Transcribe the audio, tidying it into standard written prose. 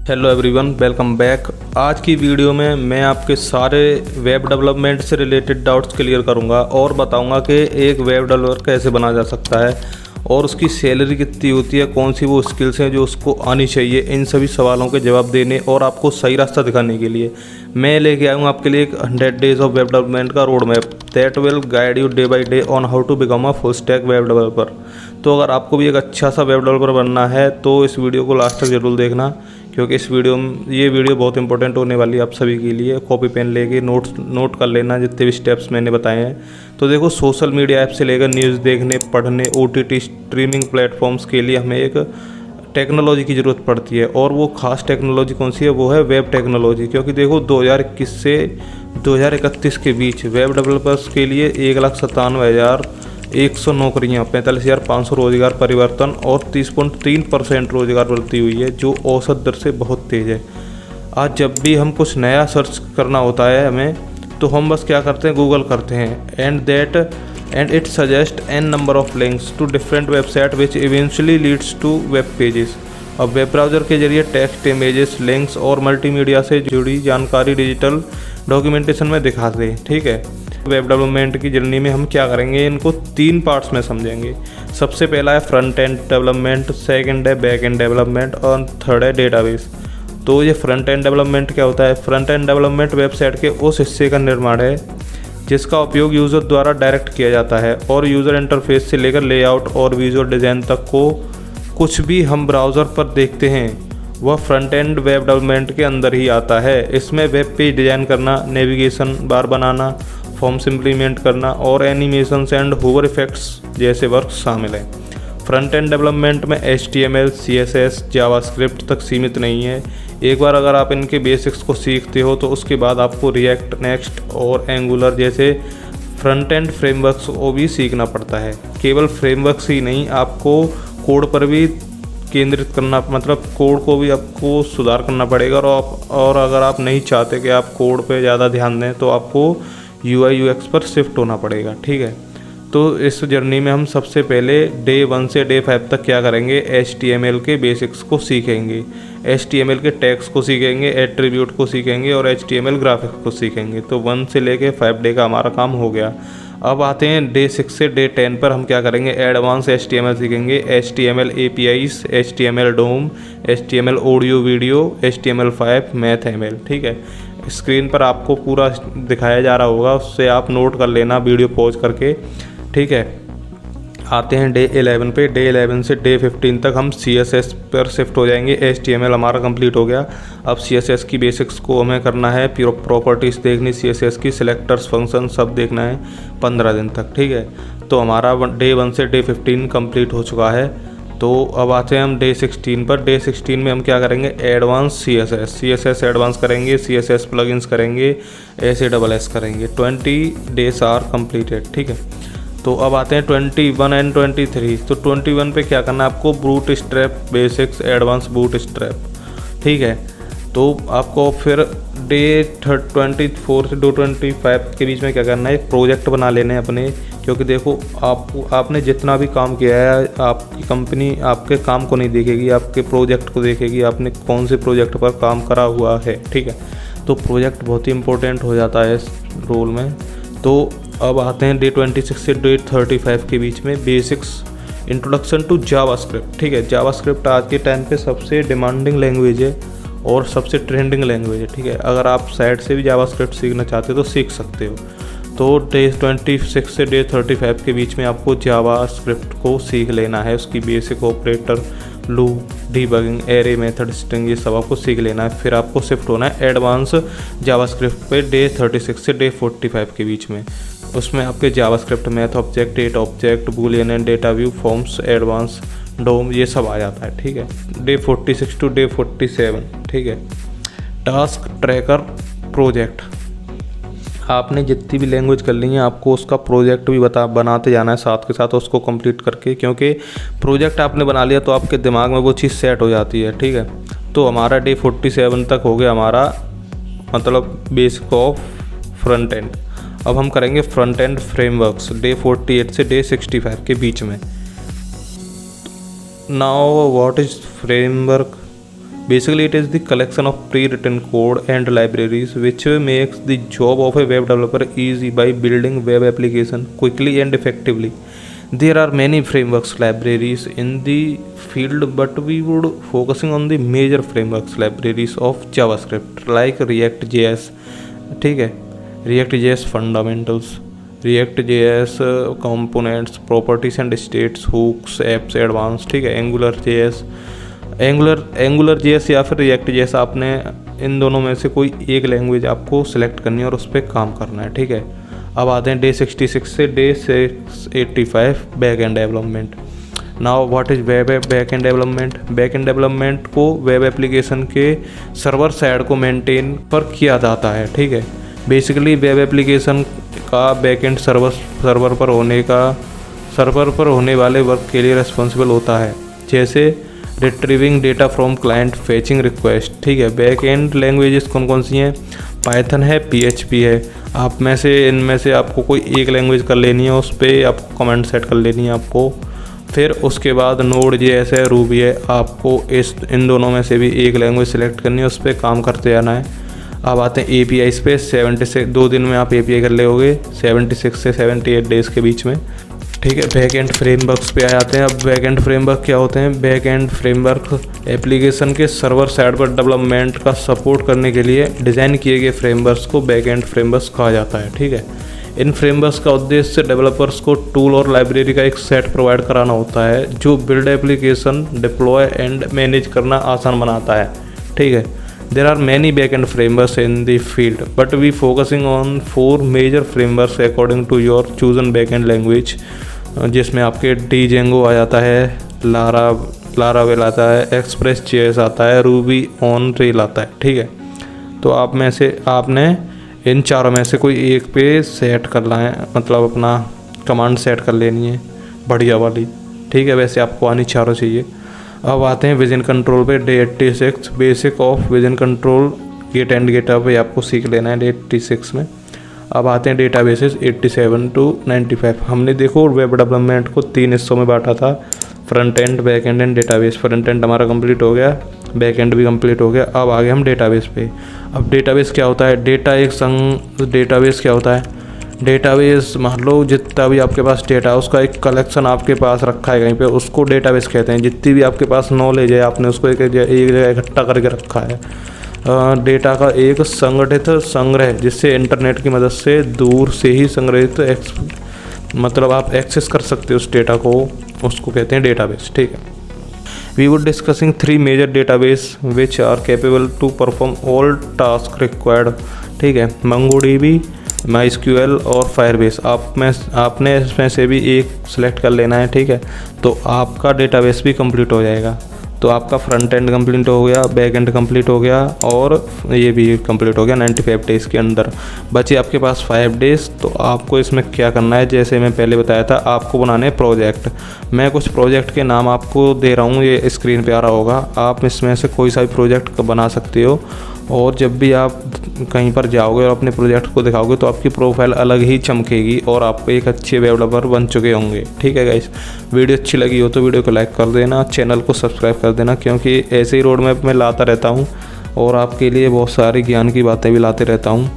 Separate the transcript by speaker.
Speaker 1: Hello everyone, welcome back. आज की video में मैं आपके सारे वेब डेवलपमेंट से रिलेटेड डाउट्स क्लियर करूंगा और बताऊंगा कि एक वेब डेवलपर कैसे बना जा सकता है और उसकी सैलरी कितनी होती है, कौन सी वो स्किल्स हैं जो उसको आनी चाहिए। इन सभी सवालों के जवाब देने और आपको सही रास्ता दिखाने के लिए मैं लेके आया हूँ आपके लिए एक 100 डेज ऑफ वेब डेवलपमेंट का road map that will guide you day by day on how to become a full stack web developer. तो अगर आपको भी एक अच्छा सा वेब डेवलपर बनना है तो इस वीडियो को लास्ट तक जरूर देखना, क्योंकि ये वीडियो बहुत इंपॉर्टेंट होने वाली है आप सभी के लिए। कॉपी पेन लेके नोट कर लेना जितने भी स्टेप्स मैंने बताए हैं। तो देखो, सोशल मीडिया ऐप से लेकर न्यूज़ देखने, पढ़ने, OTT स्ट्रीमिंग प्लेटफॉर्म्स के लिए हमें एक टेक्नोलॉजी की ज़रूरत पड़ती है, और वो खास टेक्नोलॉजी कौन सी है? वो है वेब टेक्नोलॉजी। क्योंकि देखो 2021 से 2031 के बीच वेब डेवलपर्स के लिए 1,97,100 नौकरियाँ, 45,500 रोजगार परिवर्तन और 30.3% रोजगार वृद्धि हुई है, जो औसत दर से बहुत तेज़ है। आज जब भी हम कुछ नया सर्च करना होता है हमें, तो हम बस क्या करते हैं, गूगल करते हैं and it suggest an number of links to different website which eventually leads to web pages. अब वेब ब्राउज़र के जरिए टेक्स्ट, इमेजेस, लिंक्स और मल्टीमीडिया से जुड़ी जानकारी डिजिटल डॉक्यूमेंटेशन में दिखा दें। ठीक है, वेब डेवलपमेंट की जर्नी में हम क्या करेंगे, इनको 3 पार्ट्स में समझेंगे। सबसे पहला है फ्रंट एंड डेवलपमेंट, सेकंड है बैक एंड डेवलपमेंट और थर्ड है डेटाबेस। तो ये फ्रंट एंड डेवलपमेंट क्या होता है? फ्रंट एंड डेवलपमेंट वेबसाइट के उस हिस्से का निर्माण है जिसका उपयोग यूज़र द्वारा डायरेक्ट किया जाता है, और यूज़र इंटरफेस से लेकर लेआउट और विजुअल डिज़ाइन तक को कुछ भी हम ब्राउज़र पर देखते हैं वह फ्रंट एंड वेब डेवलपमेंट के अंदर ही आता है। इसमें वेब पेज डिज़ाइन करना, नेविगेशन बार बनाना, फॉर्म्स इम्प्लीमेंट करना और एनिमेशंस एंड होवर इफेक्ट्स जैसे वर्क शामिल हैं। फ्रंट एंड डेवलपमेंट में HTML, CSS, जावास्क्रिप्ट तक सीमित नहीं है। एक बार अगर आप इनके बेसिक्स को सीखते हो तो उसके बाद आपको रिएक्ट, नेक्स्ट और एंगुलर जैसे फ्रंट एंड फ्रेमवर्क्स को भी सीखना पड़ता है। केवल फ्रेमवर्क्स ही नहीं, आपको कोड पर भी केंद्रित करना, मतलब कोड को भी आपको सुधार करना पड़ेगा। और अगर आप नहीं चाहते कि आप कोड पे ज़्यादा ध्यान दें तो आपको UI UX पर शिफ्ट होना पड़ेगा। ठीक है, तो इस जर्नी में हम सबसे पहले डे 1 से डे 5 तक क्या करेंगे, HTML के बेसिक्स को सीखेंगे, HTML के टैग्स को सीखेंगे, एट्रीब्यूट को सीखेंगे और HTML ग्राफिक्स को सीखेंगे। तो 1 से लेके 5 डे का हमारा काम हो गया। अब आते हैं डे 6 से डे 10 पर। हम क्या करेंगे, एडवांस HTML सीखेंगे, HTML APIs, HTML DOM, HTML audio video, HTML5, MathML। ठीक है, स्क्रीन पर आपको पूरा दिखाया जा रहा होगा, उससे आप नोट कर लेना वीडियो पॉज करके। ठीक है, आते हैं डे 11 पे। डे 11 से डे 15 तक हम CSS पर शिफ्ट हो जाएंगे। HTML हमारा कंप्लीट हो गया। अब CSS की बेसिक्स को हमें करना है, प्रॉपर्टीज़ देखनी CSS की, सिलेक्टर्स, फंक्शन सब देखना है 15 दिन तक। ठीक है, तो हमारा डे 1 से डे 15 कंप्लीट हो चुका है। तो अब आते हैं हम डे 16 पर। डे 16 में हम क्या करेंगे, एडवांस CSS एडवांस करेंगे, CSS प्लगइन्स करेंगे, SASS करेंगे। 20 डेज आर कंप्लीटेड। ठीक है, तो अब आते हैं 21 एंड 23। तो 21 पे क्या करना है आपको, boot strap basics, advance boot strap. ठीक है, तो आपको फिर डे 24 से 25 के बीच में क्या करना है, एक प्रोजेक्ट बना लेने हैं अपने। क्योंकि देखो, आपने जितना भी काम किया है, आपकी कंपनी आपके काम को नहीं देखेगी, आपके प्रोजेक्ट को देखेगी, आपने कौन से प्रोजेक्ट पर काम करा हुआ है। ठीक है, तो प्रोजेक्ट बहुत ही इंपॉर्टेंट हो जाता है इस रोल में। तो अब आते हैं डे 26 से डे 35 के बीच में, बेसिक्स इंट्रोडक्शन टू जावास्क्रिप्ट। ठीक है, जावास्क्रिप्ट आज के टाइम पे सबसे डिमांडिंग लैंग्वेज है और सबसे ट्रेंडिंग लैंग्वेज है। ठीक है, अगर आप साइड से भी जावास्क्रिप्ट सीखना चाहते हो तो सीख सकते हो। तो डे 26 से डे 35 के बीच में आपको जावास्क्रिप्ट को सीख लेना है, उसकी basic, operator, loop, debugging, array, method, string, ये सब आपको सीख लेना है। फिर आपको शिफ्ट होना है एडवांस जावास्क्रिप्ट पे डे 36 से डे 45 के बीच में। उसमें आपके JavaScript, math object, data object, boolean and data view, forms, advance, DOM, ये सब आ जाता है। ठीक है, डे 46 टू डे 47। ठीक है, टास्क ट्रैकर प्रोजेक्ट। आपने जितनी भी लैंग्वेज कर ली है, आपको उसका प्रोजेक्ट भी बनाते जाना है साथ के साथ उसको कंप्लीट करके। क्योंकि प्रोजेक्ट आपने बना लिया तो आपके दिमाग में वो चीज़ सेट हो जाती है। ठीक है, तो हमारा डे 47 तक हो गया हमारा, मतलब बेसिक ऑफ फ्रंट एंड। अब हम करेंगे फ्रंट एंड फ्रेमवर्क्स डे 48 से डे 65 के बीच में। Now what is framework? Basically, it is the collection of pre-written code and libraries which makes the job of a web developer easy by building web application quickly and effectively. There are many frameworks libraries in the field, but we would focusing on the major frameworks libraries of JavaScript like React.js, ठीक है, React.js fundamentals, React.js components, properties and states, hooks, apps advanced, ठीक है, angular JS या फिर React.js, आपने इन दोनों में से कोई एक लैंग्वेज आपको सेलेक्ट करनी है और उस पर काम करना है, ठीक है। अब आते हैं डे 66 से day 685 back and development. Now what is web back and development? Back and development को वेब एप्लीकेशन के सर्वर साइड को मेंटेन पर किया जाता है, ठीक है। बेसिकली वेब एप्लीकेशन का बैक एंड सर्वर पर होने वाले वर्क के लिए रिस्पॉन्सिबल होता है, जैसे retrieving data from client, fetching request, ठीक है। बैक एंड लैंग्वेजेस कौन कौन सी हैं? पाइथन है, PHP है। आप में से इनमें से आपको कोई एक लैंग्वेज कर लेनी है, उस पर आपको कमेंट सेट कर लेनी है आपको। फिर उसके बाद Node.js है, रूबी है, आपको इन दोनों में से भी एक लैंग्वेज सेलेक्ट करनी है, उस पर काम करते जाना है। अब आते हैं APIs पे। 76 2 दिन में आप API कर लोगे, 76 से 78 डेज़ के बीच में, ठीक है। बैक एंड फ्रेमवर्क्स पे आ जाते हैं। अब बैक एंड फ्रेमवर्क क्या होते हैं? बैक एंड फ्रेमवर्क एप्लीकेशन के सर्वर साइड पर डेवलपमेंट का सपोर्ट करने के लिए डिज़ाइन किए गए फ्रेमवर्क्स को बैक एंड फ्रेमवर्क्स कहा जाता है, ठीक है। इन फ्रेमवर्क्स का उद्देश्य डेवलपर्स को टूल और लाइब्रेरी का एक सेट प्रोवाइड कराना होता है जो build application, deploy and manage करना आसान बनाता है, ठीक है। There are many backend frameworks in the field, but we focusing on 4 major frameworks according to your chosen backend language, जिसमें आपके Django आ जाता है, Laravel आता है, Express.js आता है, Ruby on Rails आता है, ठीक है। तो आप में से आपने इन चारों में से कोई एक पे सेट करना है, मतलब अपना कमांड सेट कर लेनी है बढ़िया वाली, ठीक है। वैसे आपको आनी चारों चाहिए। अब आते हैं विजन कंट्रोल पे। Day 86 basic of version control, git and GitHub ये आपको सीख लेना है डे 86 में। अब आते हैं डेटाबेसेस 87 to 95। हमने देखो वेब डेवलपमेंट को 3 हिस्सों में बांटा था, front end, back and database. Front end हमारा कंप्लीट हो गया, बैक एंड भी कंप्लीट हो गया। अब आगे हम डेटाबेस पे। अब डेटाबेस क्या होता है? डेटाबेस क्या होता है? डेटाबेस मान लो जितना भी आपके पास डेटा है उसका एक कलेक्शन आपके पास रखा है कहीं पे, उसको डेटाबेस कहते हैं। जितनी भी आपके पास नॉलेज है आपने उसको एक जगह इकट्ठा करके रखा है। डेटा का एक संगठित संग्रह जिससे इंटरनेट की मदद से दूर से ही संग्रहित मतलब आप एक्सेस कर सकते हो उस डेटा को, उसको कहते हैं डेटाबेस, ठीक है। We would discussing 3 major database which are capable to perform all task required, ठीक है। MongoDB, MySQL और Firebase। आपने इसमें से भी एक सिलेक्ट कर लेना है, ठीक है। तो आपका डेटाबेस भी कंप्लीट हो जाएगा। तो आपका फ्रंट एंड कंप्लीट हो गया, बैक एंड कंप्लीट हो गया और ये भी कंप्लीट हो गया 95 डेज़ के अंदर। बचे आपके पास 5 डेज़। तो आपको इसमें क्या करना है, जैसे मैं पहले बताया था, आपको बनाने प्रोजेक्ट। मैं कुछ प्रोजेक्ट के नाम आपको दे रहा हूँ, ये स्क्रीन पे आ रहा होगा। आप इसमें से कोई सा भी प्रोजेक्ट बना सकते हो और जब भी आप कहीं पर जाओगे और अपने प्रोजेक्ट को दिखाओगे तो आपकी प्रोफाइल अलग ही चमकेगी और आप एक अच्छे वेब डेवलपर बन चुके होंगे, ठीक है गाइस। वीडियो अच्छी लगी हो तो वीडियो को लाइक कर देना, चैनल को सब्सक्राइब कर देना, क्योंकि ऐसे ही रोड मैप में लाता रहता हूँ और आपके लिए बहुत सारी ज्ञान की बातें भी लाते रहता हूँ।